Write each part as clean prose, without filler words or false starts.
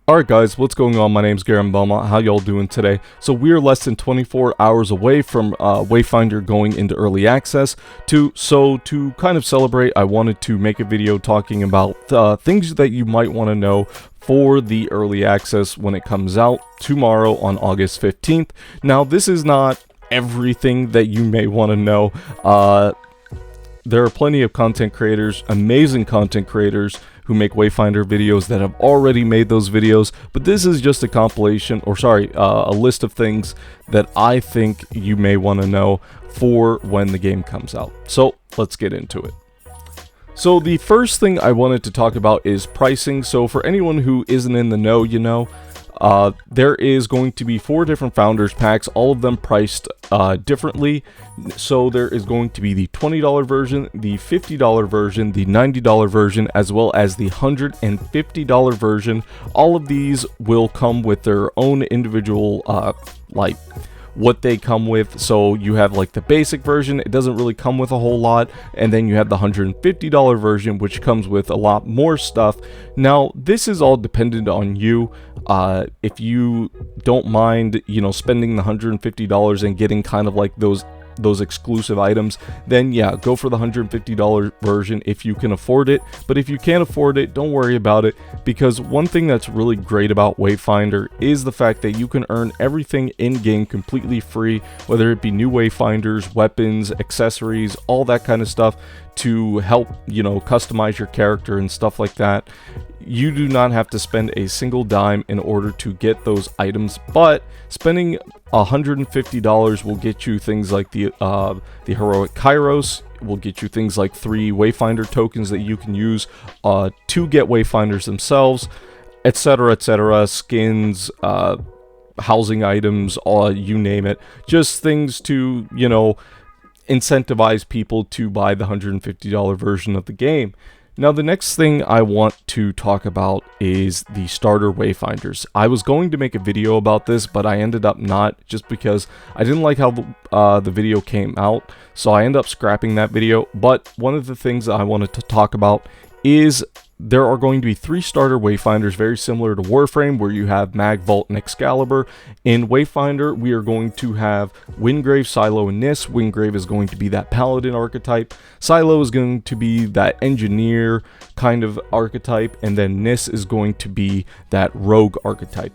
Alright guys, what's going on? My name's Garen Belmont. How y'all doing today? So we're less than 24 hours away from Wayfinder going into early access. To kind of celebrate, I wanted to make a video talking about things that you might want to know for the early access when it comes out tomorrow on August 15th. Now this is not everything that you may want to know. There are plenty of content creators, amazing content creators, who make Wayfinder videos that have already made those videos, but this is just a compilation, or sorry, a list of things that I think you may want to know for when the game comes out. So let's get into it. So the first thing I wanted to talk about is pricing. So for anyone who isn't in the know, you know, there is going to be 4 different Founders Packs, all of them priced differently. So there is going to be the $20 version, the $50 version, the $90 version, as well as the $150 version. All of these will come with their own individual, like, what they come with. So you have like the basic version, it doesn't really come with a whole lot, and then you have the $150 version, which comes with a lot more stuff. Now this is all dependent on you. If you don't mind, you know, spending the $150 and getting kind of like those exclusive items, then yeah, go for the $150 version if you can afford it. But if you can't afford it, don't worry about it, because one thing that's really great about Wayfinder is the fact that you can earn everything in-game completely free, whether it be new Wayfinders, weapons, accessories, all that kind of stuff to help, you know, customize your character and stuff like that. You do not have to spend a single dime in order to get those items, but spending $150 will get you things like the heroic Kairos, will get you things like 3 Wayfinder tokens that you can use to get Wayfinders themselves, etc., skins, housing items, you name it, just things to, you know, incentivize people to buy the $150 version of the game. Now the next thing I want to talk about is the starter Wayfinders. I was going to make a video about this, but I ended up not, just because I didn't like how the video came out, so I ended up scrapping that video. But one of the things I wanted to talk about is there are going to be 3 starter Wayfinders, very similar to Warframe, where you have Mag, Vault, and Excalibur. In Wayfinder, we are going to have Wingrave, Silo, and Nis. Wingrave is going to be that Paladin archetype. Silo is going to be that Engineer kind of archetype. And then Nis is going to be that Rogue archetype.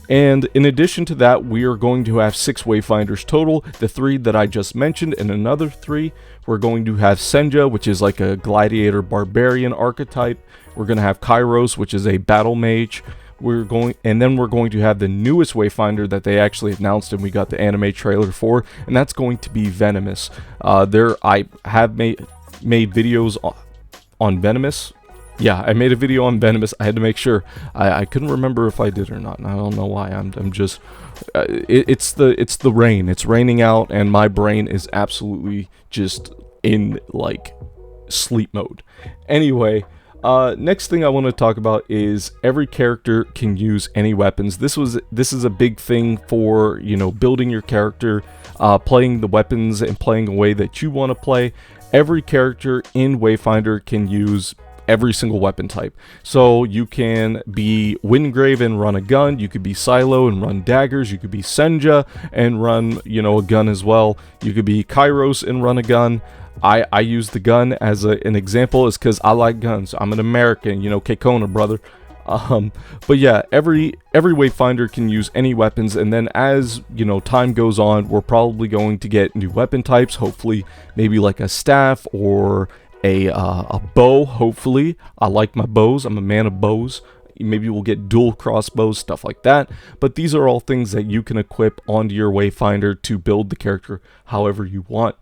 And in addition to that, we are going to have 6 Wayfinders total, the 3 that I just mentioned, and another 3. We're going to have Senja, which is like a Gladiator Barbarian archetype. We're going to have Kairos, which is a Battle Mage. And then we're going to have the newest Wayfinder that they actually announced and we got the anime trailer for, and that's going to be Venomous. I have made videos on Venomous. Yeah, I made a video on Venomous. I had to make sure. I couldn't remember if I did or not, and I don't know why. I'm just it's the rain. It's raining out, and my brain is absolutely just in like sleep mode. Anyway, next thing I want to talk about is every character can use any weapons. This is a big thing for, you know, building your character, playing the weapons and playing a way that you want to play. Every character in Wayfinder can use every single weapon type. So you can be Wingrave and run a gun, you could be Silo and run daggers, you could be Senja and run, you know, a gun as well, you could be Kairos and run a gun. I use the gun as an example is because I like guns. I'm an American, you know, Kekona, brother. But yeah, every Wayfinder can use any weapons, and then as, you know, time goes on, we're probably going to get new weapon types, hopefully maybe like a staff or a bow. Hopefully, I like my bows, I'm a man of bows. Maybe we'll get dual crossbows, stuff like that. But these are all things that you can equip onto your Wayfinder to build the character however you want.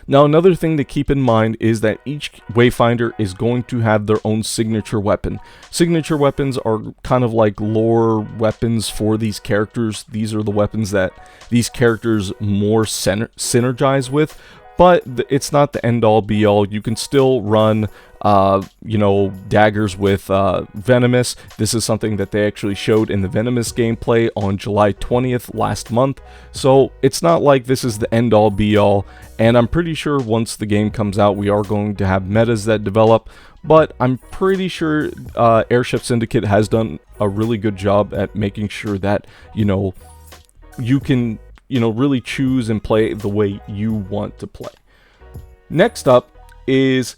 Now another thing to keep in mind is that each Wayfinder is going to have their own signature weapon. Signature weapons are kind of like lore weapons for these characters. These are the weapons that these characters more synergize with. but it's not the end-all be-all. You can still run you know, daggers with Venomous. This is something that they actually showed in the Venomous gameplay on July 20th last month. So it's not like this is the end-all be-all, and I'm pretty sure once the game comes out, we are going to have metas that develop, but I'm pretty sure Airship Syndicate has done a really good job at making sure that, you know, you can, you know, really choose and play the way you want to play. Next up is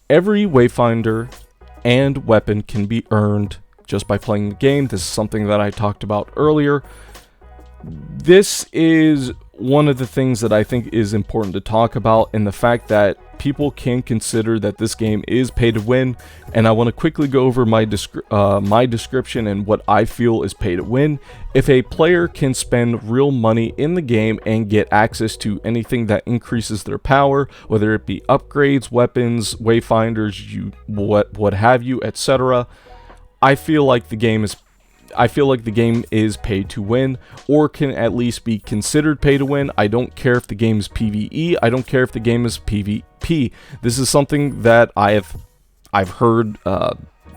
every Wayfinder and weapon can be earned just by playing the game. This is something that I talked about earlier. This is one of the things that I think is important to talk about, and the fact that people can consider that this game is pay to win. And I want to quickly go over my description and what I feel is pay to win. If a player can spend real money in the game and get access to anything that increases their power, whether it be upgrades, weapons, wayfinders, what have you, etc., I feel like the game is pay to win, or can at least be considered pay to win. I don't care if the game is PvE. I don't care if the game is PvP. This is something that I've heard,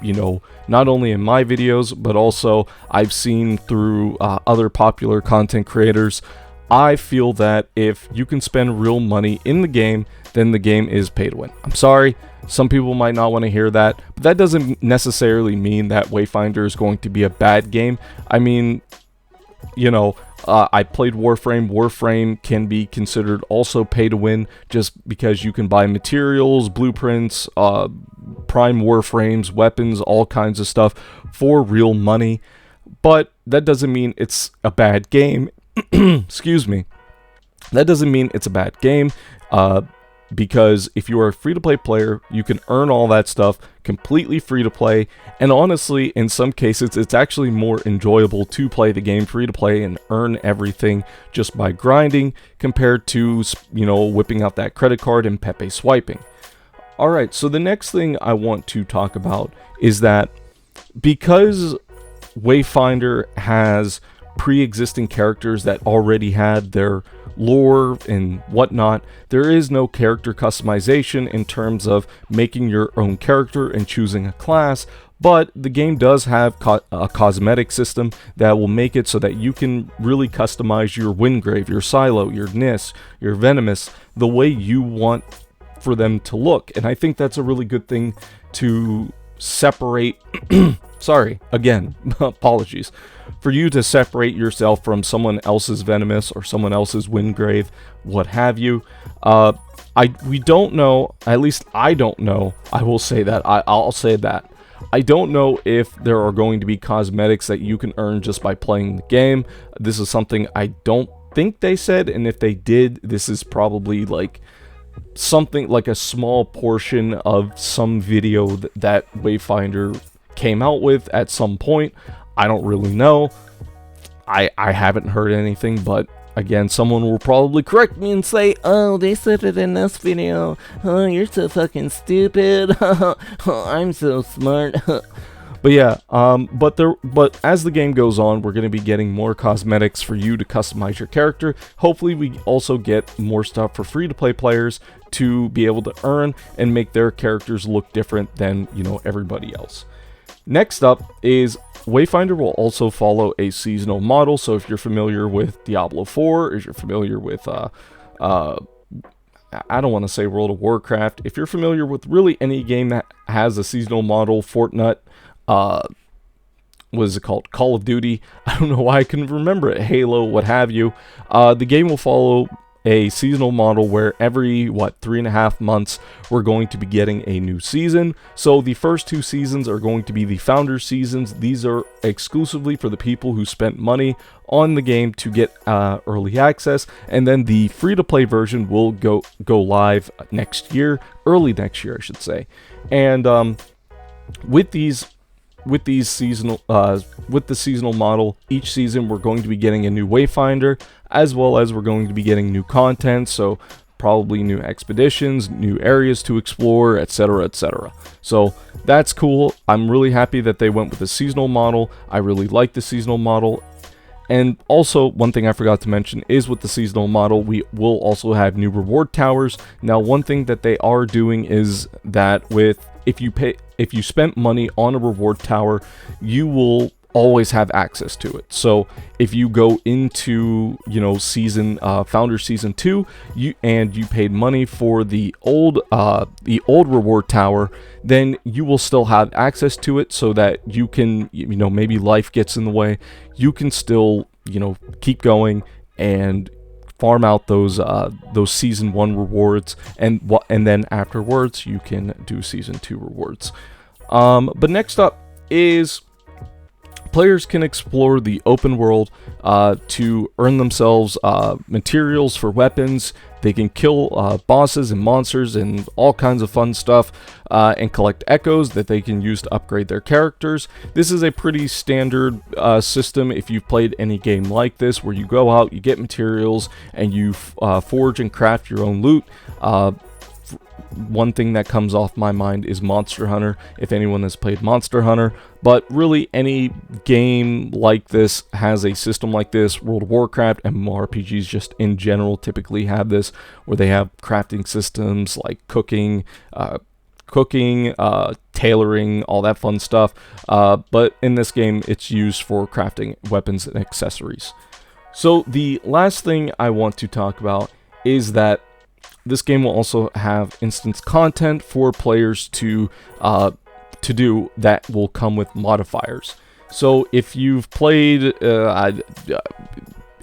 you know, not only in my videos, but also I've seen through other popular content creators. I feel that if you can spend real money in the game, then the game is pay to win. I'm sorry, some people might not want to hear that, but that doesn't necessarily mean that Wayfinder is going to be a bad game. I mean, you know, I played Warframe. Warframe can be considered also pay to win, just because you can buy materials, blueprints, prime Warframes, weapons, all kinds of stuff for real money. But that doesn't mean it's a bad game. Excuse me. That doesn't mean it's a bad game. Because if you are a free-to-play player, you can earn all that stuff completely free-to-play, and honestly, in some cases, it's actually more enjoyable to play the game free-to-play and earn everything just by grinding, compared to, you know, whipping out that credit card and Pepe swiping. Alright, so the next thing I want to talk about is that because Wayfinder has pre-existing characters that already had their lore and whatnot, there is no character customization in terms of making your own character and choosing a class, but the game does have a cosmetic system that will make it so that you can really customize your Wingrave, your Silo, your Nis, your Venomous, the way you want for them to look. And I think that's a really good thing to separate sorry, again, apologies, for you to separate yourself from someone else's Venomous or someone else's Wingrave, what have you. We don't know, at least I don't know, I will say that, I'll say that. I don't know if there are going to be cosmetics that you can earn just by playing the game. This is something I don't think they said, and if they did, this is probably like something like a small portion of some video that Wayfinder came out with at some point. I don't really know. I haven't heard anything, but again, someone will probably correct me and say, oh, they said it in this video. Oh, you're so fucking stupid. I'm so smart. But yeah, but as the game goes on, we're going to be getting more cosmetics for you to customize your character. Hopefully, we also get more stuff for free-to-play players to be able to earn and make their characters look different than, you know, everybody else. Next up is Wayfinder will also follow a seasonal model. So if you're familiar with Diablo 4, if you're familiar with I don't want to say World of Warcraft, if you're familiar with really any game that has a seasonal model, Fortnite, what is it called? Call of Duty. I don't know why I couldn't remember it. Halo, what have you. The game will follow a seasonal model where every 3.5 months we're going to be getting a new season. So the first 2 seasons are going to be the founder seasons. These are exclusively for the people who spent money on the game to get early access, and then the free-to-play version will go live next year, early next year I should say. And with the seasonal model, each season we're going to be getting a new Wayfinder, as well as we're going to be getting new content, so probably new expeditions, new areas to explore, etc, etc. So that's cool. I'm really happy that they went with the seasonal model. I really like the seasonal model. And also, one thing I forgot to mention is with the seasonal model, we will also have new reward towers. Now, one thing that they are doing is that if you spent money on a reward tower, you will always have access to it. So if you go into, you know, Founder Season 2, you paid money for the old reward tower, then you will still have access to it, so that you can, you know, maybe life gets in the way, you can still, you know, keep going and farm out those Season 1 rewards, and then afterwards you can do Season 2 rewards. But next up is players can explore the open world to earn themselves materials for weapons. They can kill bosses and monsters and all kinds of fun stuff, and collect echoes that they can use to upgrade their characters. This is a pretty standard system if you've played any game like this, where you go out, you get materials, and you forge and craft your own loot. One thing that comes off my mind is Monster Hunter, if anyone has played Monster Hunter. But really, any game like this has a system like this. World of Warcraft, MMORPGs just in general typically have this, where they have crafting systems like cooking, tailoring, all that fun stuff. But in this game, it's used for crafting weapons and accessories. So the last thing I want to talk about is that this game will also have instance content for players to do that will come with modifiers. So if you've played, I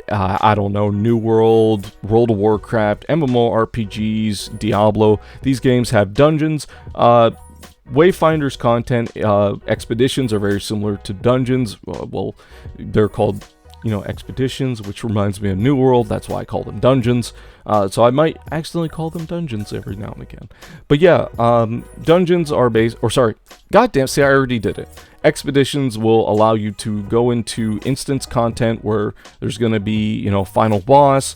don't know, New World, World of Warcraft, MMORPGs, Diablo, these games have dungeons. Wayfinder's content, expeditions are very similar to dungeons. Well, they're called, you know, expeditions, which reminds me of New World. That's why I call them dungeons. So I might accidentally call them dungeons every now and again. But yeah, dungeons are goddamn, see, I already did it. Expeditions will allow you to go into instance content where there's going to be, you know, final boss.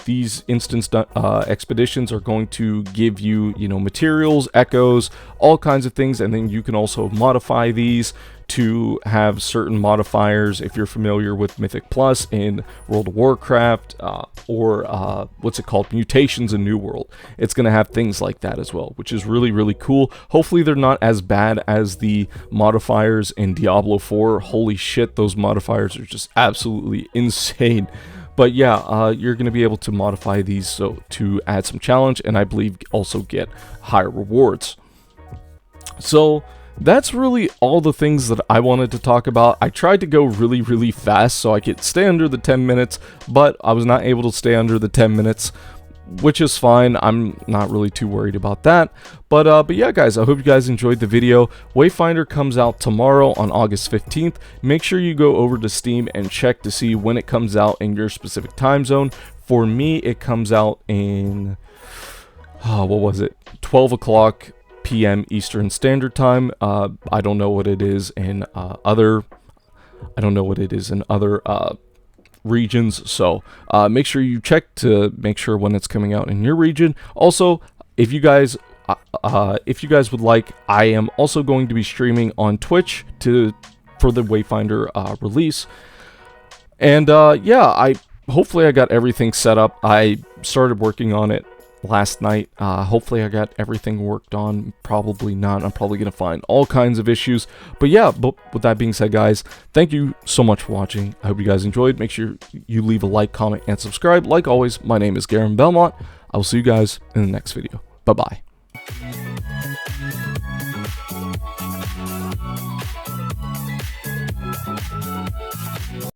These instance expeditions are going to give you, you know, materials, echoes, all kinds of things, and then you can also modify these to have certain modifiers. If you're familiar with Mythic Plus in World of Warcraft, or what's it called, Mutations in New World, it's going to have things like that as well, which is really, really cool. Hopefully they're not as bad as the modifiers in Diablo 4. Holy shit, those modifiers are just absolutely insane. But yeah, you're going to be able to modify these so to add some challenge, and I believe also get higher rewards. So that's really all the things that I wanted to talk about. I tried to go really, really fast so I could stay under the 10 minutes, but I was not able to stay under the 10 minutes, which is fine. I'm not really too worried about that. But yeah, guys, I hope you guys enjoyed the video. Wayfinder comes out tomorrow on August 15th. Make sure you go over to Steam and check to see when it comes out in your specific time zone. For me, it comes out in, what was it, 12 o'clock p.m. Eastern Standard Time. I don't know what it is in other regions, so make sure you check to make sure when it's coming out in your region. Also, if you guys would like, I am also going to be streaming on Twitch for the Wayfinder release. And yeah, hopefully I got everything set up. I started working on it last night. Hopefully I got everything worked on. Probably not. I'm probably gonna find all kinds of issues, but yeah. But with that being said, guys, thank you so much for watching. I hope you guys enjoyed. Make sure you leave a like, comment, and subscribe. Like always, my name is Garen Belmont. I will see you guys in the next video. Bye bye.